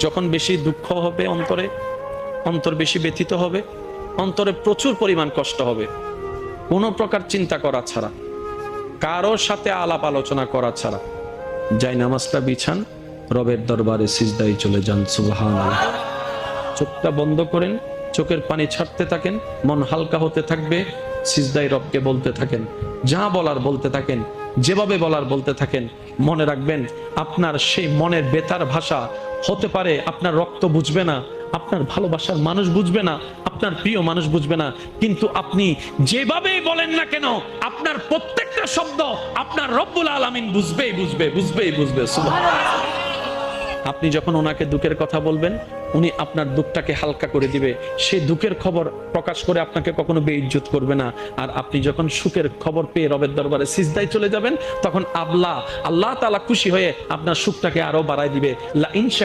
যখন বেশি দুঃখ হবে অন্তরে, অন্তর বেশি ব্যথিত হবে, অন্তরে প্রচুর পরিমাণ কষ্ট হবে, কোনো প্রকার চিন্তা করা ছাড়া, কারোর সাথে আলাপ আলোচনা করা ছাড়া যাই নামাজটা বিছান, রবের দরবারে সিজদায় চলে যান। সুবহানাল্লাহ। চোখটা বন্ধ করেন, চোখের পানি ছাড়তে থাকেন, মন হালকা হতে থাকবে, সিজদায় রবকে বলতে থাকেন, যা বলার বলতে থাকেন, যেভাবে বলার বলতে থাকেন। মনে রাখবেন, আপনার সেই মনের বেতার ভাষা হতে পারে আপনার রক্ত বুঝবে না, আপনার ভালোবাসার মানুষ বুঝবে না, আপনার প্রিয় মানুষ বুঝবে না, কিন্তু আপনি যেভাবেই বলেন না কেন, আপনার প্রত্যেকটা শব্দ আপনার রব্বুল আলামিন বুঝবেই বুঝবে, বুঝবেই বুঝবে। সুবহানাল্লাহ। আপনি যখন ওনাকে দুঃখের কথা বলবেন, উনি আপনার দুঃখটাকে হালকা করে দিবে, সেই দুঃখের খবর প্রকাশ করে আপনাকে কখনো বেইজ্জত করবে না। আর আপনি যখন সুখের খবর পেয়ে রবের দরবারে সিজদায় চলে যাবেন, তখন আল্লাহ তাআলা খুশি হয়ে আপনার সুখটাকে আরো বাড়ায় দিবে। লা ইন